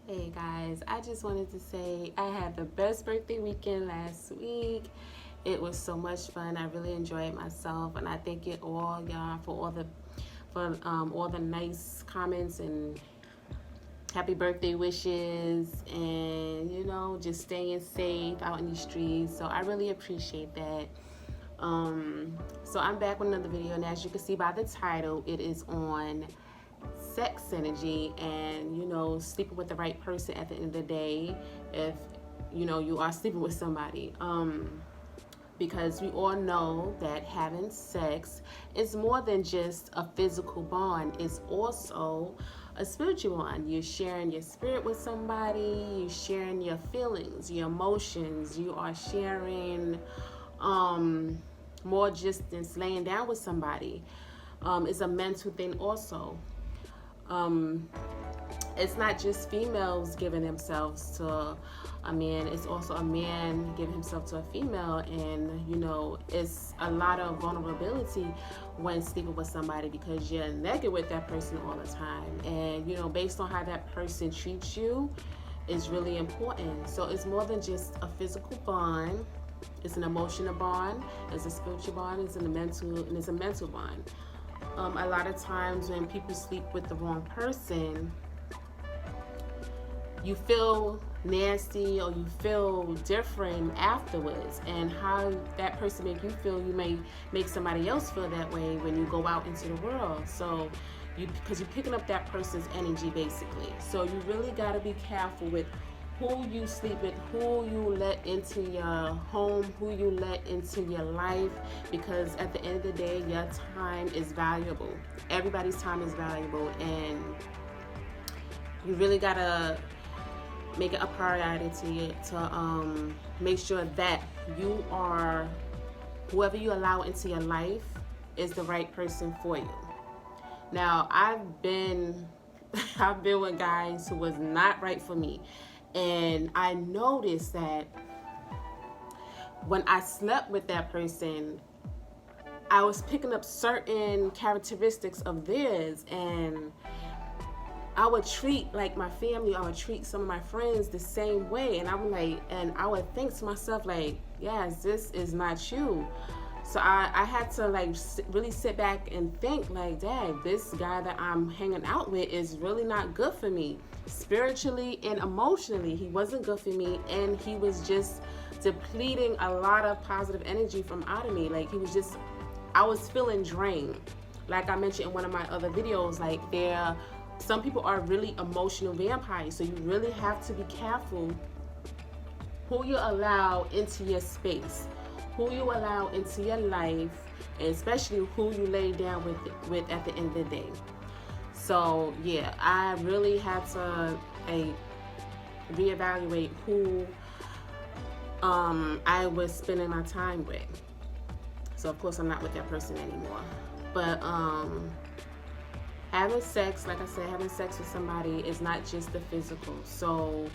Hey guys, I just wanted to say I had the best birthday weekend last week. It was so much fun. I really enjoyed myself, and I thank you all, y'all, for all the nice comments and happy birthday wishes, and just staying safe out in the streets. So I really appreciate that. So I'm back with another video, and as you can see by the title, it is on sex energy and sleeping with the right person at the end of the day, if you are sleeping with somebody, because we all know that having sex is more than just a physical bond. It's also a spiritual bond. You're sharing your spirit with somebody, you're sharing your feelings, your emotions, you are sharing more just than laying down with somebody. It's a mental thing also. um, it's not just females giving themselves to a man, it's also a man giving himself to a female. And it's a lot of vulnerability when sleeping with somebody, because you're naked with that person all the time, and based on how that person treats you is really important. So it's more than just a physical bond. It's an emotional bond, it's a spiritual bond, it's a mental bond. A lot of times when people sleep with the wrong person, you feel nasty or you feel different afterwards, and how that person make you feel, you may make somebody else feel that way when you go out into the world. So because you're picking up that person's energy basically. So you really got to be careful with who you sleep with, who you let into your home, who you let into your life, because at the end of the day, your time is valuable. Everybody's time is valuable, and you really gotta make it a priority to make sure that whoever you allow into your life is the right person for you. Now, I've been I've been with guys who was not right for me. And I noticed that when I slept with that person, I was picking up certain characteristics of theirs, and I would treat like my family, I would treat some of my friends the same way. And I would think to myself, like, yes, this is not you. So I had to really sit back and think, like, dang, this guy that I'm hanging out with is really not good for me. Spiritually and emotionally, he wasn't good for me, and he was just depleting a lot of positive energy from out of me. Like, I was feeling drained. Like I mentioned in one of my other videos, like some people are really emotional vampires. So you really have to be careful who you allow into your space, who you allow into your life, and especially who you lay down with at the end of the day. So yeah, I really had to reevaluate who I was spending my time with. So of course I'm not with that person anymore. But having sex, like I said, having sex with somebody is not just the physical. So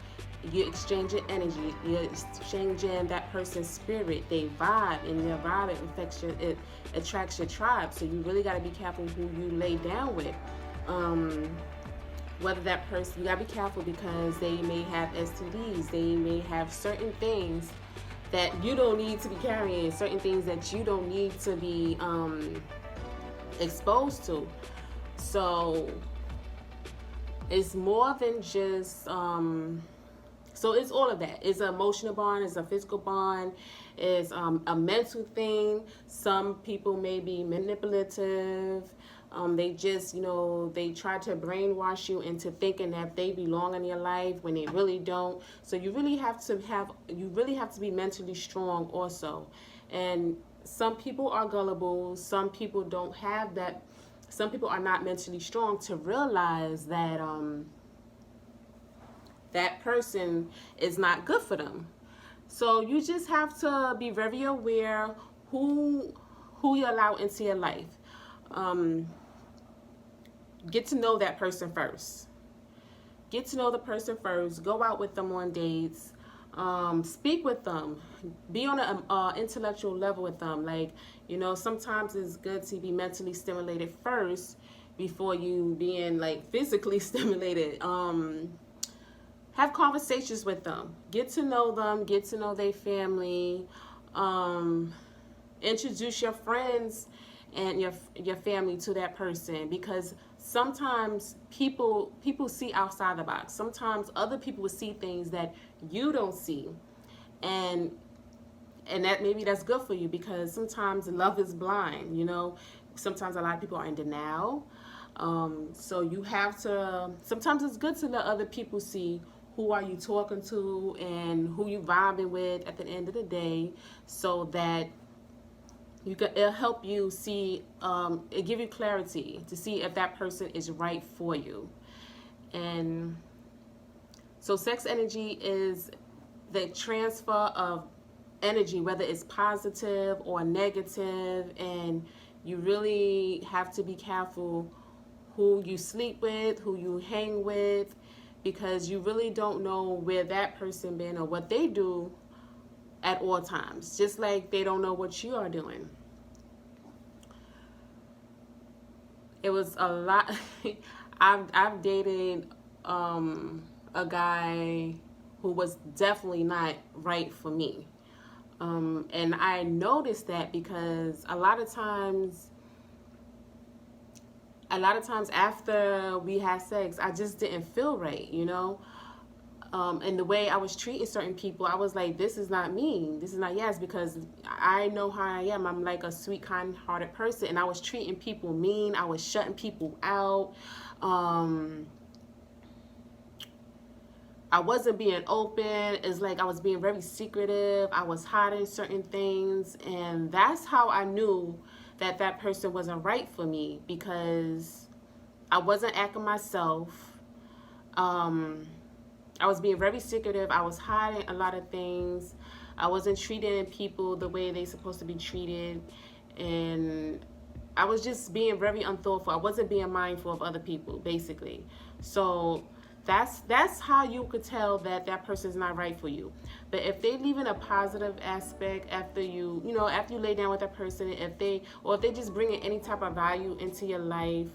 you're exchanging energy, you're exchanging that person's spirit, they vibe, and their vibe it attracts your tribe. So you really got to be careful who you lay down with. Whether that person, you got to be careful, because they may have STDs, they may have certain things that you don't need to be carrying, certain things that you don't need to be exposed to. So it's more than just so it's all of that. It's an emotional bond, it's a physical bond, it's a mental thing. Some people may be manipulative. They just, they try to brainwash you into thinking that they belong in your life when they really don't. So you really have to be mentally strong also. And some people are gullible. Some people don't have that. Some people are not mentally strong to realize that that person is not good for them. So you just have to be very aware who you allow into your life. Get to know that person first. Get to know the person first. Go out with them on dates. Speak with them. Be on an intellectual level with them. Like, sometimes it's good to be mentally stimulated first before you being like physically stimulated. have conversations with them. Get to know them. Get to know their family. Introduce your friends and your family to that person, because sometimes people see outside the box. Sometimes other people will see things that you don't see, and that maybe that's good for you, because sometimes love is blind. Sometimes a lot of people are in denial. So you have to, sometimes it's good to let other people see who are you talking to and who you vibing with at the end of the day, so that it'll help you see, it give you clarity to see if that person is right for you. And so sex energy is the transfer of energy, whether it's positive or negative, and you really have to be careful who you sleep with, who you hang with, because you really don't know where that person been or what they do at all times, just like they don't know what you are doing. It was a lot. I've dated a guy who was definitely not right for me. And I noticed that because a lot of times after we had sex, I just didn't feel right, and the way I was treating certain people, I was like, this is not me. This is not yes, because I know how I am. I'm like a sweet, kind-hearted person, and I was treating people mean. I was shutting people out. I wasn't being open. It's like I was being very secretive. I was hiding certain things, and that's how I knew that person wasn't right for me, because I wasn't acting myself. I was being very secretive. I was hiding a lot of things. I wasn't treating people the way they're supposed to be treated, and I was just being very unthoughtful. I wasn't being mindful of other people, basically. So that's how you could tell that person's not right for you. But if they leave in a positive aspect after you lay down with that person, if they just bring in any type of value into your life,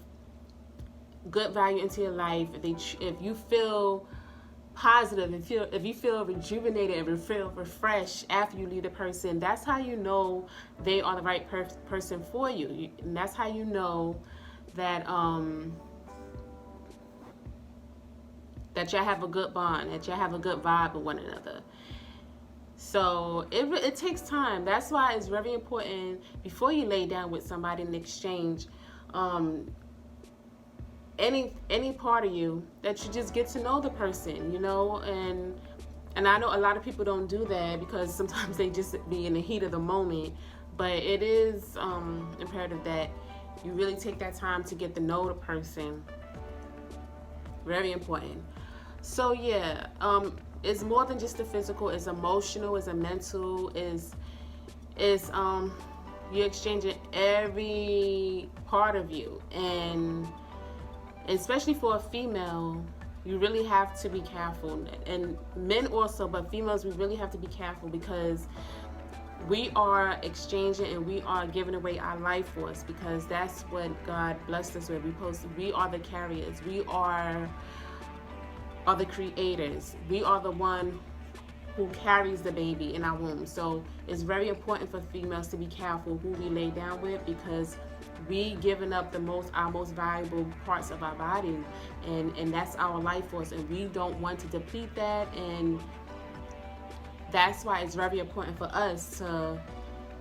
good value into your life, if you feel positive, if you feel rejuvenated and feel refreshed after you leave the person, that's how you know they are the right person for you. And that's how you know that that y'all have a good bond, that y'all have a good vibe with one another. So it takes time. That's why it's very important, before you lay down with somebody in exchange, any part of you, that you just get to know the person, and I know a lot of people don't do that because sometimes they just be in the heat of the moment, but it is imperative that you really take that time to get to know the person. Very important. So yeah, it's more than just the physical. It's emotional, it's a mental, it's you're exchanging every part of you. And especially for a female, you really have to be careful, and men also, but females, we really have to be careful, because we are exchanging and we are giving away our life force, because that's what God blessed us with. We are the carriers. We are the creators. We are the one who carries the baby in our womb. So it's very important for females to be careful who we lay down with, because we giving up our most valuable parts of our body, and that's our life force, and we don't want to deplete that. And that's why it's very important for us to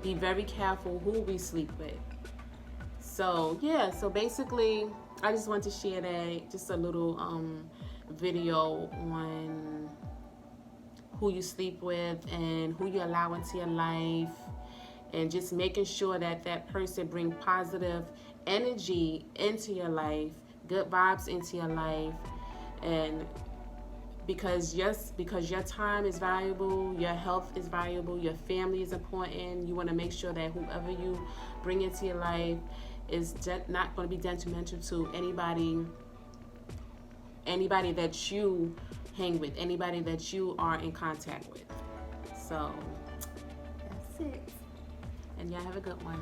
be very careful who we sleep with. So yeah, so basically I just want to share that, just a little video on who you sleep with and who you allow into your life, and just making sure that person bring positive energy into your life, good vibes into your life. And because your time is valuable, your health is valuable, your family is important, you want to make sure that whoever you bring into your life is not going to be detrimental to anybody that you hang with, anybody that you are in contact with. So that's it. And y'all have a good one.